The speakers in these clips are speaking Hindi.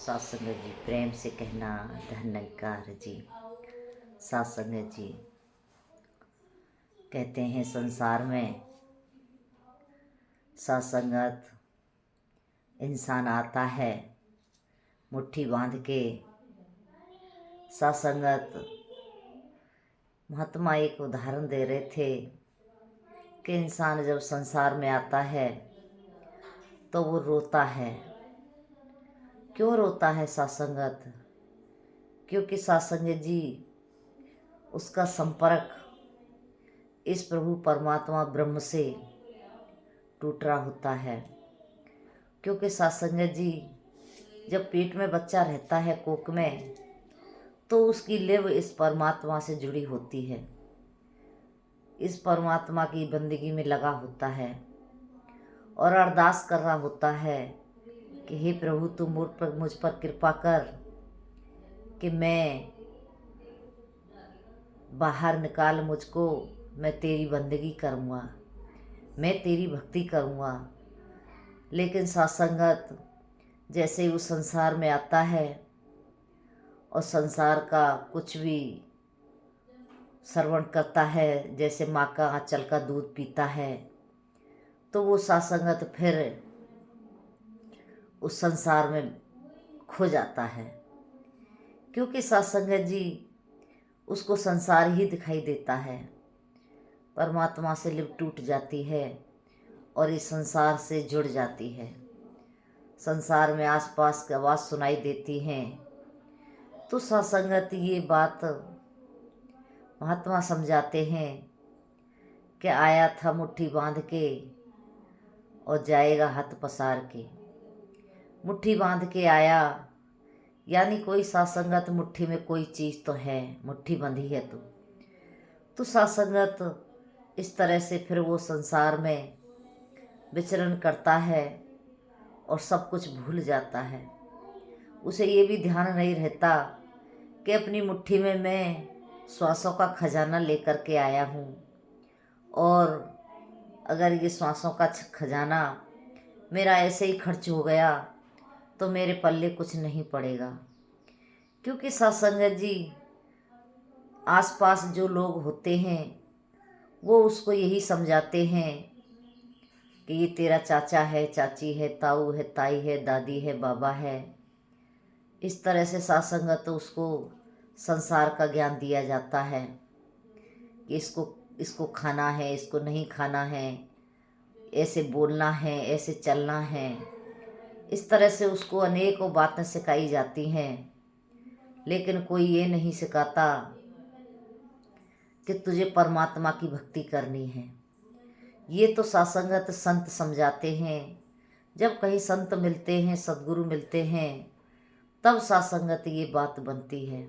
सासंगत जी प्रेम से कहना धन्यकार जी। सासंगत जी कहते हैं संसार में सासंगत इंसान आता है मुट्ठी बांध के। सासंगत महात्मा एक उदाहरण दे रहे थे कि इंसान जब संसार में आता है तो वो रोता है। क्यों रोता है सासंगत? क्योंकि सासंगत जी उसका संपर्क इस प्रभु परमात्मा ब्रह्म से टूट रहा होता है। क्योंकि सासंगत जी जब पेट में बच्चा रहता है कोख में, तो उसकी लिव इस परमात्मा से जुड़ी होती है, इस परमात्मा की बंदगी में लगा होता है और अरदास कर रहा होता है कि हे प्रभु तू मुझ पर कृपा कर कि मैं बाहर निकाल मुझको, मैं तेरी बंदगी करूँगा, मैं तेरी भक्ति करूँगा। लेकिन सासंगत जैसे ही उस संसार में आता है और संसार का कुछ भी श्रवण करता है, जैसे माँ का आंचल का दूध पीता है, तो वो सासंगत फिर उस संसार में खो जाता है। क्योंकि सासंगत जी उसको संसार ही दिखाई देता है। परमात्मा से लिव टूट जाती है और इस संसार से जुड़ जाती है। संसार में आसपास की आवाज़ सुनाई देती हैं, तो सासंगत ये बात महात्मा समझाते हैं कि आया था मुट्ठी बांध के और जाएगा हाथ पसार के। मुट्ठी बांध के आया यानी कोई सासंगत मुट्ठी में कोई चीज़ तो है, मुट्ठी बंधी है तो सासंगत इस तरह से फिर वो संसार में विचरण करता है और सब कुछ भूल जाता है। उसे ये भी ध्यान नहीं रहता कि अपनी मुट्ठी में मैं श्वासों का खजाना लेकर के आया हूँ, और अगर ये श्वासों का खजाना मेरा ऐसे ही खर्च हो गया तो मेरे पल्ले कुछ नहीं पड़ेगा। क्योंकि सत्संगत जी आसपास जो लोग होते हैं वो उसको यही समझाते हैं कि ये तेरा चाचा है, चाची है, ताऊ है, ताई है, दादी है, बाबा है। इस तरह से सत्संगत तो उसको संसार का ज्ञान दिया जाता है कि इसको खाना है, इसको नहीं खाना है, ऐसे बोलना है, ऐसे चलना है। इस तरह से उसको अनेकों बातें सिखाई जाती हैं, लेकिन कोई ये नहीं सिखाता कि तुझे परमात्मा की भक्ति करनी है। ये तो सत्संगत संत समझाते हैं। जब कहीं संत मिलते हैं, सद्गुरु मिलते हैं, तब सत्संगत ये बात बनती है।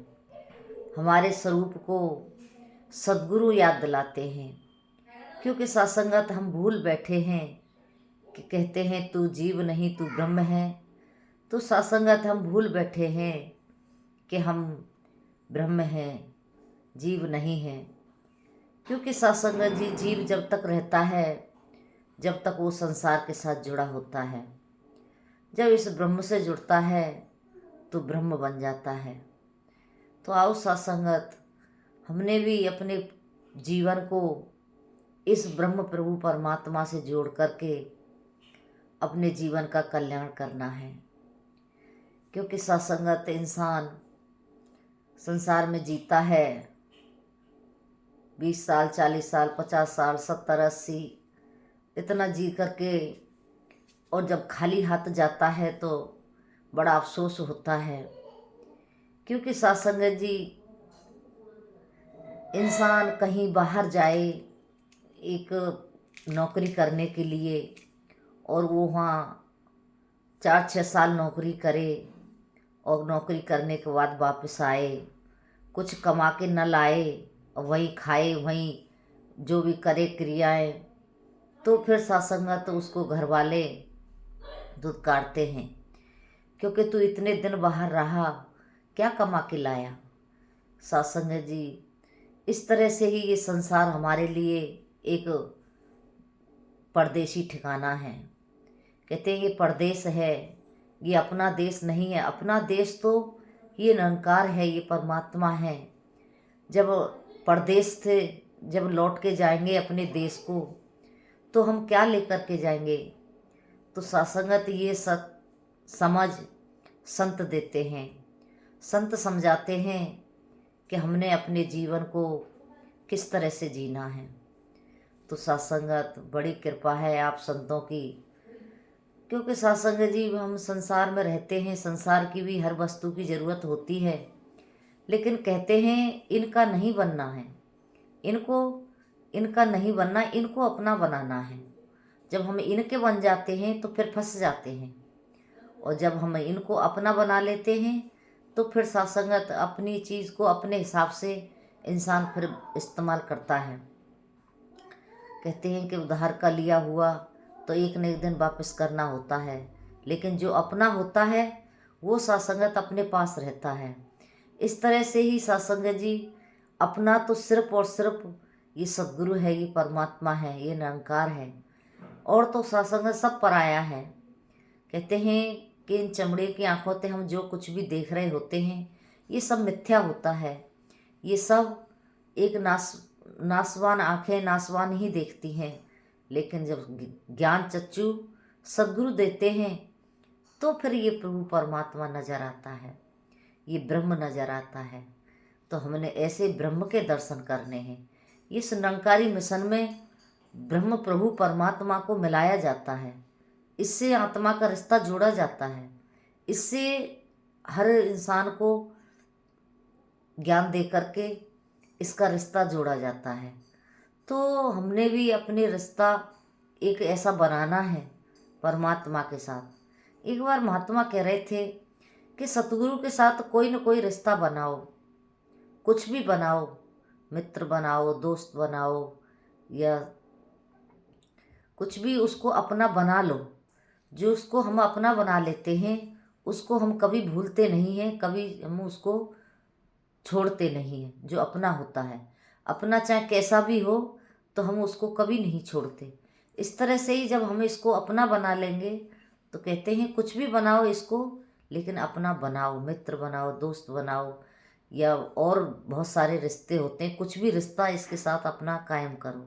हमारे स्वरूप को सद्गुरु याद दिलाते हैं। क्योंकि सत्संगत हम भूल बैठे हैं कि कहते हैं तू जीव नहीं तू ब्रह्म है, तो सत्संगत हम भूल बैठे हैं कि हम ब्रह्म हैं, जीव नहीं हैं। क्योंकि सत्संगत जी जीव जब तक रहता है, जब तक वो संसार के साथ जुड़ा होता है। जब इस ब्रह्म से जुड़ता है तो ब्रह्म बन जाता है। तो आओ सत्संगत हमने भी अपने जीवन को इस ब्रह्म प्रभु परमात्मा से जोड़ करके अपने जीवन का कल्याण करना है। क्योंकि सत्संगत इंसान संसार में जीता है 20 साल, 40 साल, 50 साल, 70, 80, इतना जी करके, और जब खाली हाथ जाता है तो बड़ा अफसोस होता है। क्योंकि सत्संगत जी इंसान कहीं बाहर जाए एक नौकरी करने के लिए, और वो वहाँ 4-6 साल नौकरी करे और नौकरी करने के बाद वापस आए, कुछ कमा के न लाए और वहीं खाए, वहीं जो भी करे क्रियाएं, तो फिर सत्संगत तो उसको घर वाले धुतकारते हैं। क्योंकि तू इतने दिन बाहर रहा, क्या कमा के लाया। सत्संगत जी इस तरह से ही ये संसार हमारे लिए एक परदेशी ठिकाना है। कहते हैं ये परदेश है, ये अपना देश नहीं है। अपना देश तो ये निरंकार है, ये परमात्मा है। जब परदेश से जब लौट के जाएंगे अपने देश को, तो हम क्या लेकर के जाएंगे? तो सत्संगत ये समझ संत देते हैं। संत समझाते हैं कि हमने अपने जीवन को किस तरह से जीना है। तो सत्संगत बड़ी कृपा है आप संतों की, क्योंकि सत्संग जी हम संसार में रहते हैं, संसार की भी हर वस्तु की ज़रूरत होती है, लेकिन कहते हैं इनका नहीं बनना है, इनका नहीं बनना, इनको अपना बनाना है। जब हम इनके बन जाते हैं तो फिर फंस जाते हैं, और जब हम इनको अपना बना लेते हैं तो फिर सत्संगत अपनी चीज़ को अपने हिसाब से इंसान फिर इस्तेमाल करता है। कहते हैं कि उधार का लिया हुआ तो एक न एक दिन वापस करना होता है, लेकिन जो अपना होता है वो सत्संगत अपने पास रहता है। इस तरह से ही सत्संग जी अपना तो सिर्फ और सिर्फ ये सद्गुरु है, ये परमात्मा है, ये निरंकार है, और तो सत्संग सब पराया है। कहते हैं कि इन चमड़े की आंखों से हम जो कुछ भी देख रहे होते हैं ये सब मिथ्या होता है। ये सब एक नासवान आंखें नासवान ही देखती हैं, लेकिन जब ज्ञान चक्षु सद्गुरु देते हैं तो फिर ये प्रभु परमात्मा नजर आता है, ये ब्रह्म नजर आता है। तो हमने ऐसे ब्रह्म के दर्शन करने हैं। इस निरंकारी मिशन में ब्रह्म प्रभु परमात्मा को मिलाया जाता है, इससे आत्मा का रिश्ता जोड़ा जाता है, इससे हर इंसान को ज्ञान दे करके इसका रिश्ता जोड़ा जाता है। तो हमने भी अपने रिश्ता एक ऐसा बनाना है परमात्मा के साथ। एक बार महात्मा कह रहे थे कि सतगुरु के साथ कोई न कोई रिश्ता बनाओ, कुछ भी बनाओ, मित्र बनाओ, दोस्त बनाओ, या कुछ भी उसको अपना बना लो। जो उसको हम अपना बना लेते हैं उसको हम कभी भूलते नहीं हैं, कभी हम उसको छोड़ते नहीं हैं। जो अपना होता है, अपना चाहे कैसा भी हो, तो हम उसको कभी नहीं छोड़ते। इस तरह से ही जब हम इसको अपना बना लेंगे तो कहते हैं कुछ भी बनाओ इसको, लेकिन अपना बनाओ, मित्र बनाओ, दोस्त बनाओ, या और बहुत सारे रिश्ते होते हैं, कुछ भी रिश्ता इसके साथ अपना कायम करो।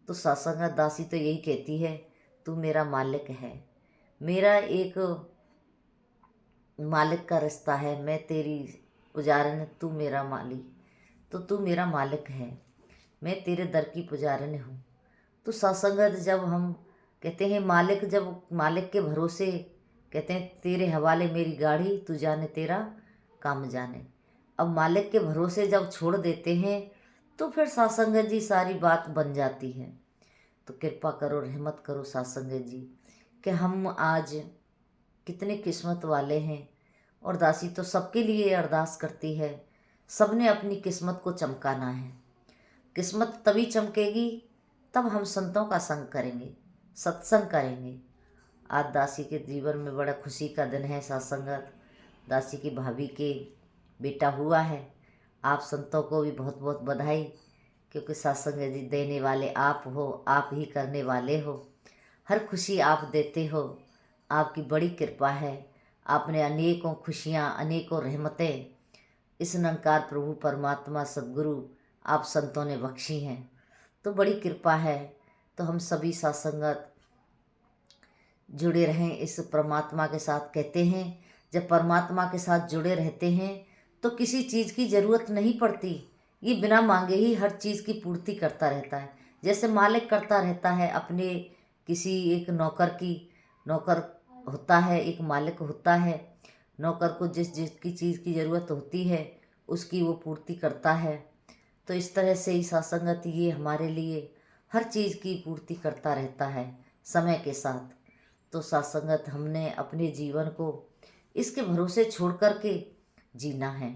तो सत्संग दासी तो यही कहती है, तू मेरा मालिक है, मेरा एक मालिक का रिश्ता है, मैं तेरी पुजारन, तू मेरा माली, तो तू मेरा मालिक है, मैं तेरे दर की पुजारन हूँ। तो सत्संगत जब हम कहते हैं मालिक, जब मालिक के भरोसे कहते हैं तेरे हवाले मेरी गाड़ी, तू जाने तेरा काम जाने। अब मालिक के भरोसे जब छोड़ देते हैं तो फिर सत्संगत जी सारी बात बन जाती है। तो कृपा करो, रहमत करो सत्संगत जी कि हम आज कितने किस्मत वाले हैं। और दासी तो सबके लिए अरदास करती है, सबने अपनी किस्मत को चमकाना है। किस्मत तभी चमकेगी तब हम संतों का संग करेंगे, सत्संग करेंगे। आज दासी के जीवन में बड़ा खुशी का दिन है सत्संगत। दासी की भाभी के बेटा हुआ है। आप संतों को भी बहुत बहुत बधाई, क्योंकि सत्संग जी देने वाले आप हो, आप ही करने वाले हो। हर खुशी आप देते हो, आपकी बड़ी कृपा है। आपने अनेकों खुशियाँ, अनेकों रहमतें इस निरंकार प्रभु परमात्मा सद्गुरु आप संतों ने बख्शी हैं, तो बड़ी कृपा है। तो हम सभी सत्संगत जुड़े रहें इस परमात्मा के साथ। कहते हैं जब परमात्मा के साथ जुड़े रहते हैं तो किसी चीज़ की ज़रूरत नहीं पड़ती, ये बिना मांगे ही हर चीज़ की पूर्ति करता रहता है। जैसे मालिक करता रहता है अपने किसी एक नौकर की, नौकर होता है, एक मालिक होता है, नौकर को जिस जिसकी चीज़ की ज़रूरत होती है उसकी वो पूर्ति करता है। तो इस तरह से ही सत्संगत ये हमारे लिए हर चीज़ की पूर्ति करता रहता है समय के साथ। तो सत्संगत हमने अपने जीवन को इसके भरोसे छोड़ कर के जीना है।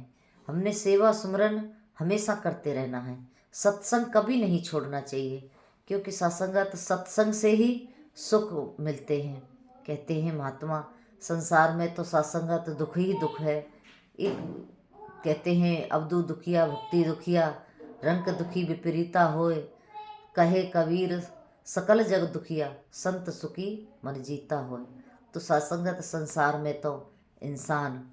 हमने सेवा सुमरन हमेशा करते रहना है, सत्संग कभी नहीं छोड़ना चाहिए, क्योंकि सत्संगत सत्संग से ही सुख मिलते हैं। कहते हैं महात्मा संसार में तो सत्संगत दुख ही दुख है। एक कहते हैं अवधू दुखिया भक्ति दुखिया, रंक दुखी विपरीता होए, कहे कबीर सकल जग दुखिया, संत सुखी मन जीता होए। तो सत्संगत संसार में तो इंसान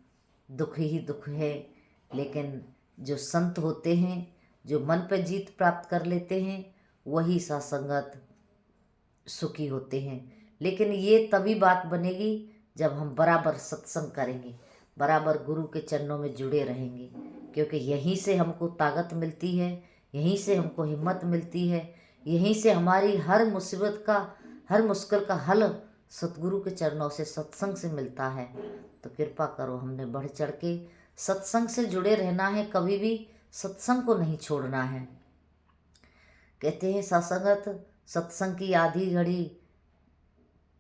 दुख ही दुख है, लेकिन जो संत होते हैं, जो मन पर जीत प्राप्त कर लेते हैं, वही सत्संगत सुखी होते हैं। लेकिन ये तभी बात बनेगी जब हम बराबर सत्संग करेंगे, बराबर गुरु के चरणों में जुड़े रहेंगे, क्योंकि यहीं से हमको ताकत मिलती है, यहीं से हमको हिम्मत मिलती है, यहीं से हमारी हर मुसीबत का, हर मुश्किल का हल सतगुरु के चरणों से, सत्संग से मिलता है। तो कृपा करो, हमने बढ़ चढ़ के सत्संग से जुड़े रहना है, कभी भी सत्संग को नहीं छोड़ना है। कहते हैं सत्संगत सत्संग की आधी घड़ी,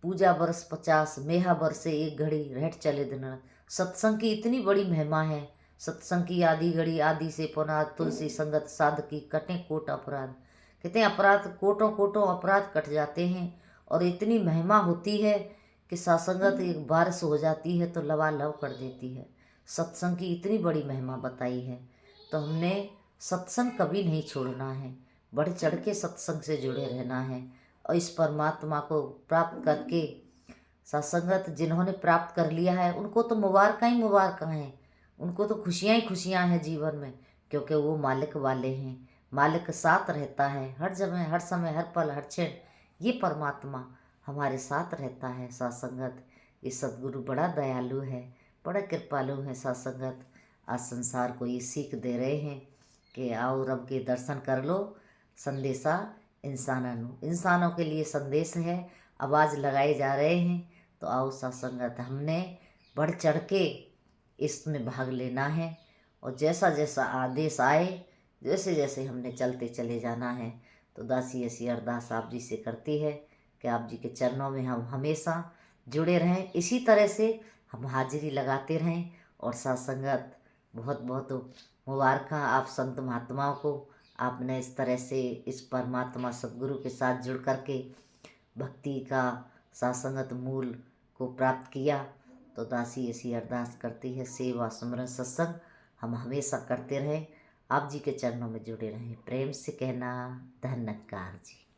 पूजा बरस 50, मेहा बरसे एक घड़ी, रहट चले दिन। सत्संग की इतनी बड़ी महिमा है। सत्संग की आधी घड़ी, आदि से पुनाद, तुलसी संगत साध की, कटे कोट अपराध। कहते हैं अपराध, कोटों कोटों अपराध कट जाते हैं। और इतनी महिमा होती है कि सत्संगत एक बारिश हो जाती है तो लबालब कर देती है। सत्संग की इतनी बड़ी महिमा बताई है, तो हमने सत्संग कभी नहीं छोड़ना है, बढ़ चढ़ के सत्संग से जुड़े रहना है। और इस परमात्मा को प्राप्त करके, सत्संगत जिन्होंने प्राप्त कर लिया है उनको तो मुबारक ही मुबारक हैं, उनको तो खुशियाँ ही खुशियाँ हैं जीवन में, क्योंकि वो मालिक वाले हैं। मालिक साथ रहता है हर जगह, हर समय, हर पल, हर क्षण। ये परमात्मा हमारे साथ रहता है। सत्संगत ये सद्गुरु बड़ा दयालु है, बड़ा कृपालु है। सत्संगत आज संसार को ये सीख दे रहे हैं कि आओ रब के दर्शन कर लो। संदेशा इंसानों के लिए संदेश है, आवाज़ लगाए जा रहे हैं। तो आओ सत्संगत, हमने बढ़ चढ़ के इसमें भाग लेना है, और जैसा जैसा आदेश आए, जैसे जैसे हमने चलते चले जाना है। तो दासी ऐसी अरदास आप जी से करती है कि आप जी के चरणों में हम हमेशा जुड़े रहें, इसी तरह से हम हाजिरी लगाते रहें। और सत्संगत बहुत बहुत मुबारक आप संत महात्माओं को, आपने इस तरह से इस परमात्मा सद्गुरु के साथ जुड़ करके भक्ति का सत्संगत मूल को प्राप्त किया। तो दासी ऐसी अरदास करती है, सेवा सुमरन सत्संग हम हमेशा करते रहें, आप जी के चरणों में जुड़े रहें। प्रेम से कहना, धन्यकार जी।